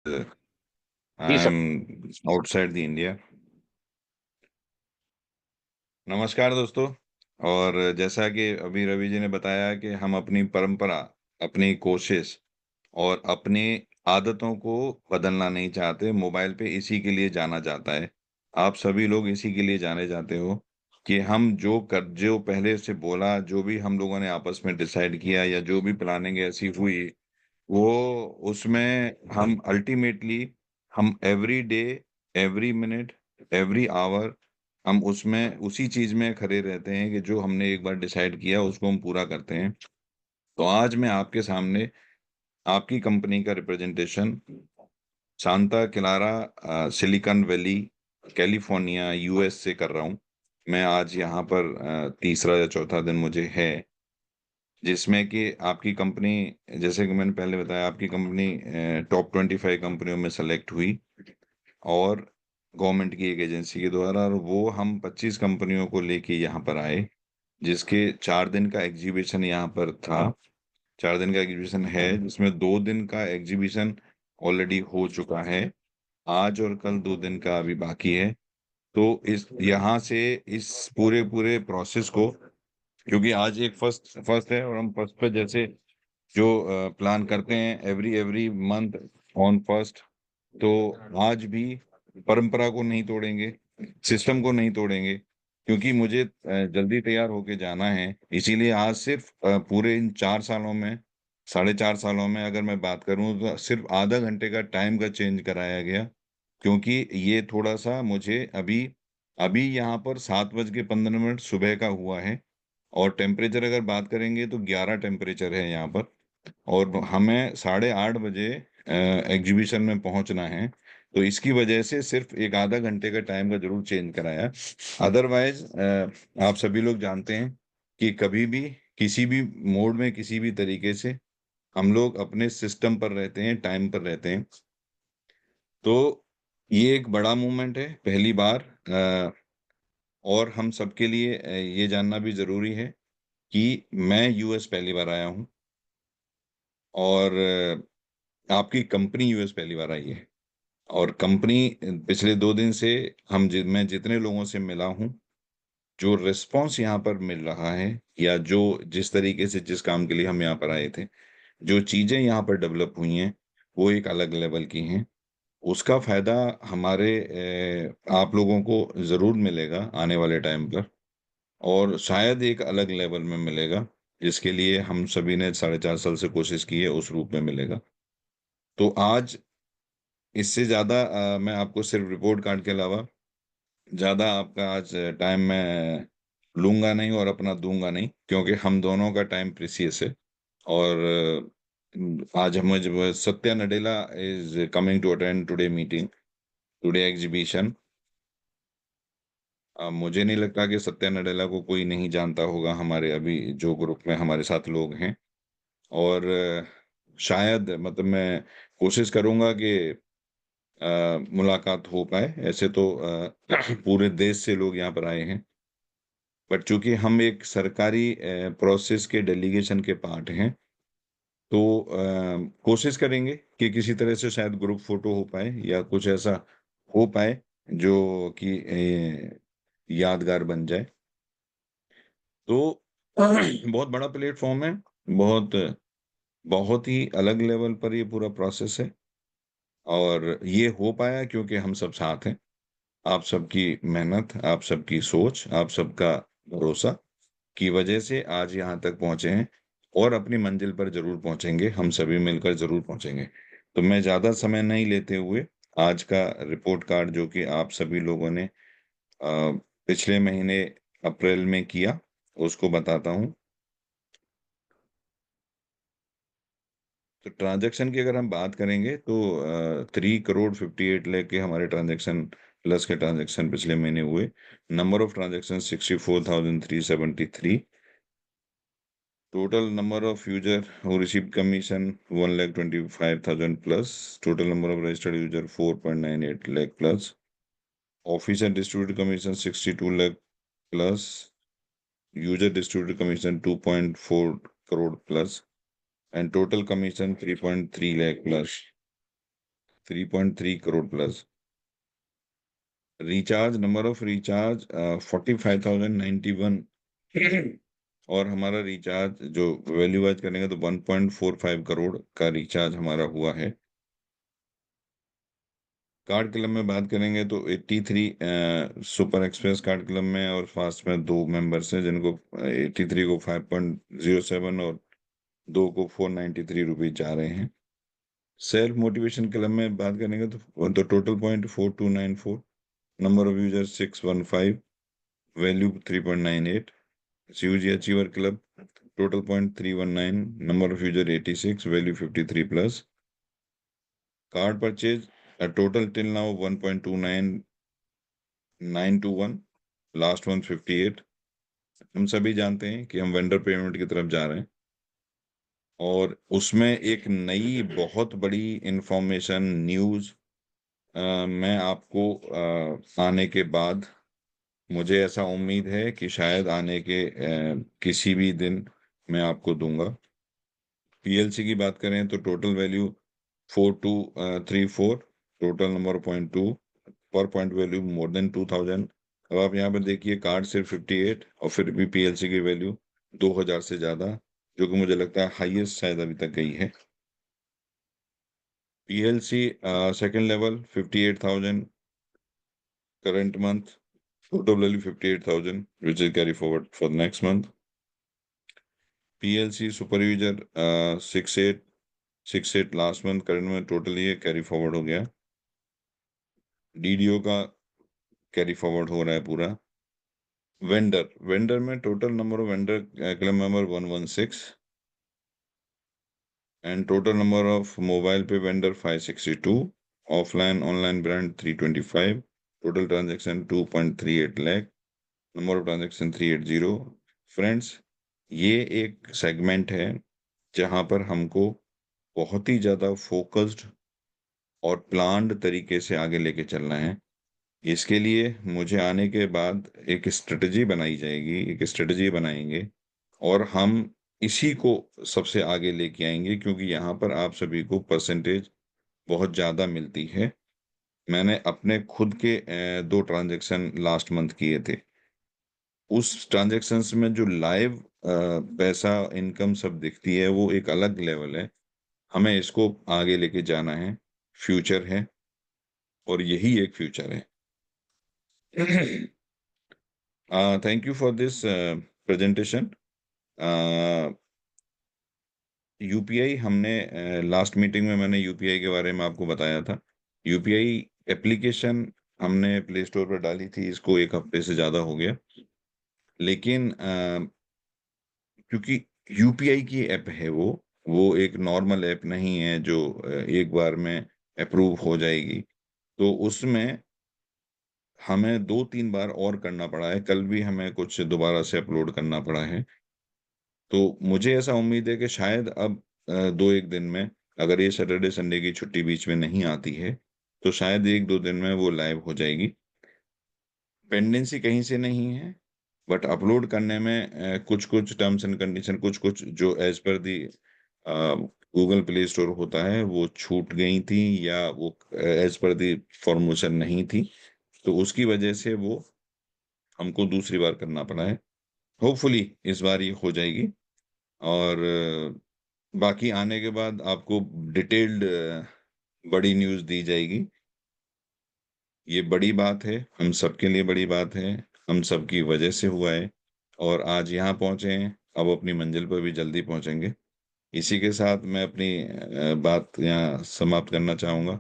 Ji sir. I'm outside the India. नमस्कार दोस्तों। और जैसा कि अभी रवि जी ने बताया कि हम अपनी परंपरा, अपनी कोशिश और अपनी आदतों को बदलना नहीं चाहते। मोबाइल पे इसी के लिए जाना जाता है। आप सभी लोग इसी के लिए जाने जाते हो कि हम जो पहले से बोला, जो भी हम लोगों ने आपस में डिसाइड किया या जो भी प्लानिंग ऐसी हुई, वो उसमें हम अल्टीमेटली हम every day, every minute, every hour हम उसमें उसी चीज में खड़े रहते हैं कि जो हमने एक बार डिसाइड किया उसको हम पूरा करते हैं। तो आज मैं आपके सामने आपकी कंपनी का representation Santa Clara, silicon valley, California, US से कर रहा हूँ। मैं आज यहाँ पर तीसरा या चौथा दिन मुझे है, जिसमें कि आपकी कंपनी, जैसे कि मैंने पहले बताया, आपकी कंपनी टॉप 25 कंपनियों में सेलेक्ट हुई और गवर्नमेंट की एक एजेंसी के द्वारा, और वो हम 25 कंपनियों को लेके यहाँ पर आए, जिसके 4 दिन का एग्जीबिशन यहाँ पर था। 4 दिन का एग्जीबिशन है, जिसमें 2 दिन का एग्जीबिशन ऑलरेडी हो चुका है। आज और कल 2 दिन का अभी बाकी है। तो इस यहाँ से इस पूरे पूरे प्रोसेस को, क्योंकि आज एक फर्स्ट फर्स्ट है और हम फर्स्ट पे जैसे जो प्लान करते हैं every every month on first, तो आज भी परंपरा को नहीं तोड़ेंगे, सिस्टम को नहीं तोड़ेंगे, क्योंकि मुझे जल्दी तैयार होके जाना है। इसीलिए आज सिर्फ पूरे इन 4 सालों में, 4.5 सालों में अगर मैं बात करूं, तो सिर्फ आधा घंटे का टाइम का चेंज कराया गया, क्योंकि ये थोड़ा सा मुझे अभी अभी यहाँ पर 7:15 सुबह का हुआ है। और टेम्परेचर अगर बात करेंगे तो 11 टेम्परेचर है यहाँ पर। और हमें 8:30 बजे एग्जीबिशन में पहुंचना है। तो इसकी वजह से सिर्फ एक आधा घंटे का टाइम का जरूर चेंज कराया। अदरवाइज आप सभी लोग जानते हैं कि कभी भी किसी भी मोड में किसी भी तरीके से हम लोग अपने सिस्टम पर रहते हैं, टाइम पर रहते हैं। तो ये एक बड़ा मूवमेंट है, पहली बार। और हम सबके लिए ये जानना भी जरूरी है कि मैं यूएस पहली बार आया हूँ, और आपकी कंपनी यूएस पहली बार आई है। और कंपनी पिछले 2 दिन से मैं जितने लोगों से मिला हूँ, जो रिस्पांस यहाँ पर मिल रहा है, या जो जिस तरीके से जिस काम के लिए हम यहाँ पर आए थे, जो चीजें यहाँ पर डेवलप हुई हैं, वो एक अलग लेवल की हैं। उसका फायदा हमारे आप लोगों को जरूर मिलेगा आने वाले टाइम पर, और शायद एक अलग लेवल में मिलेगा, जिसके लिए हम सभी ने 4.5 साल से कोशिश की है, उस रूप में मिलेगा। तो आज इससे ज्यादा मैं आपको सिर्फ रिपोर्ट कार्ड के अलावा ज्यादा आपका आज टाइम मैं लूंगा नहीं और अपना दूंगा नहीं, क्योंकि हम दोनों का टाइम प्रीसियस है। और आज हम Satya Nadella is coming to attend today meeting, today exhibition. मुझे नहीं लगता कि सत्या नडेला को कोई नहीं जानता होगा, हमारे अभी जो ग्रुप में हमारे साथ लोग हैं। और शायद मतलब मैं कोशिश करूंगा कि मुलाकात हो पाए। ऐसे तो पूरे देश से लोग यहाँ पर आए हैं, बट चूंकि हम एक सरकारी प्रोसेस के डेलीगेशन के पार्ट हैं, तो कोशिश करेंगे कि किसी तरह से शायद ग्रुप फोटो हो पाए या कुछ ऐसा हो पाए जो कि यादगार बन जाए। तो बहुत बड़ा प्लेटफॉर्म है, बहुत बहुत ही अलग लेवल पर ये पूरा प्रोसेस है। और ये हो पाया क्योंकि हम सब साथ हैं। आप सबकी मेहनत, आप सबकी सोच, आप सबका भरोसा की वजह से आज यहाँ तक पहुंचे हैं, और अपनी मंजिल पर जरूर पहुंचेंगे, हम सभी मिलकर जरूर पहुंचेंगे। तो मैं ज्यादा समय नहीं लेते हुए आज का रिपोर्ट कार्ड, जो कि आप सभी लोगों ने पिछले महीने अप्रैल में किया, उसको बताता हूँ। तो ट्रांजैक्शन की अगर हम बात करेंगे तो 3,58,00,000 के हमारे ट्रांजैक्शन, प्लस के ट्रांजैक्शन पिछले महीने हुए। Number of transaction 64,373। Total number of user who received commission 1,25,000 plus. Total number of registered user 4.98 lakh plus. Office and distributed commission 62 lakh plus. User distributed commission 2.4 crore plus. And total commission 3.3 lakh plus. 3.3 crore plus. Recharge, number of recharge 45,091। और हमारा recharge जो value wise करेंगे तो 1.45 करोड़ का recharge हमारा हुआ है। Card club में बात करेंगे तो 83 सुपर एक्सप्रेस कार्ड क्लब में और फास्ट में 2 मेंबर्स हैं, जिनको 83 को 5.07 और 2 को 493 रुपीज जा रहे हैं। सेल्फ मोटिवेशन क्लब में बात करेंगे तो total point 4294, number of user 615, value 3.98। CUG achiever club, total point 319, number of user 86, value 53 plus. Card purchase total till now 1.29921, last one 58। हम सभी जानते हैं कि हम वेंडर पेमेंट की तरफ जा रहे हैं, और उसमें एक नई बहुत बड़ी इंफॉर्मेशन न्यूज़ मैं आपको आने के बाद, मुझे ऐसा उम्मीद है कि शायद आने के किसी भी दिन मैं आपको दूंगा। PLC की बात करें तो total value 4234, total number point 2, पर पॉइंट वैल्यू मोर देन 2000। अब आप यहाँ पर देखिए, कार्ड सिर्फ 58 और फिर भी PLC की वैल्यू 2000 से ज्यादा, जो कि मुझे लगता है हाईएस्ट शायद अभी तक गई है। PLC second level 58,000 current month, total value 58,000, which is carry forward for the next month. PLC super user 6868 last month, current में टोटल ये कैरी फॉरवर्ड हो गया। DDO का कैरी फॉरवर्ड हो रहा है पूरा। वेंडर वेंडर में total number of vendor club member 116, and total number of mobile pay vendor 562, offline online brand 325, total transaction 2.38 lakh, number of transaction 380। Friends, ये एक सेगमेंट है जहां पर हमको बहुत ही ज़्यादा फोकस्ड और प्लान्ड तरीके से आगे लेके चलना है। इसके लिए मुझे आने के बाद एक स्ट्रेटजी बनाई जाएगी, एक स्ट्रेटजी बनाएंगे, और हम इसी को सबसे आगे लेके आएंगे, क्योंकि यहाँ पर आप सभी को परसेंटेज बहुत ज़्यादा मिलती है। मैंने अपने खुद के 2 ट्रांजेक्शन लास्ट मंथ किए थे। उस ट्रांजेक्शन्स में जो लाइव पैसा इनकम सब दिखती है, वो एक अलग लेवल है। हमें इसको आगे लेके जाना है, फ्यूचर है, और यही एक फ्यूचर है। Thank you for this presentation. UPI हमने लास्ट मीटिंग में मैंने UPI के बारे में आपको बताया था। UPI एप्लीकेशन हमने प्ले स्टोर पर डाली थी, इसको 1 हफ्ते से ज़्यादा हो गया, लेकिन क्योंकि UPI की ऐप है, वो एक नॉर्मल ऐप नहीं है जो एक बार में अप्रूव हो जाएगी। तो उसमें हमें 2-3 बार और करना पड़ा है, कल भी हमें कुछ दोबारा से अपलोड करना पड़ा है। तो मुझे ऐसा उम्मीद है कि शायद अब 2-1 दिन में, अगर ये सैटरडे संडे की छुट्टी बीच में नहीं आती है, तो शायद 1-2 दिन में वो लाइव हो जाएगी। पेंडेंसी कहीं से नहीं है, बट अपलोड करने में कुछ कुछ टर्म्स एंड कंडीशन, कुछ कुछ जो एज पर दी गूगल प्ले स्टोर होता है, वो छूट गई थी, या वो एज पर दी फॉर्मेशन नहीं थी, तो उसकी वजह से वो हमको दूसरी बार करना पड़ा है। होपफुली इस बार ये हो जाएगी, और बाकी आने के बाद आपको डिटेल्ड बड़ी न्यूज़ दी जाएगी। ये बड़ी बात है, हम सबके लिए बड़ी बात है, हम सबकी वजह से हुआ है, और आज यहाँ पहुँचे हैं, अब अपनी मंजिल पर भी जल्दी पहुँचेंगे। इसी के साथ मैं अपनी बात यहाँ समाप्त करना चाहूँगा।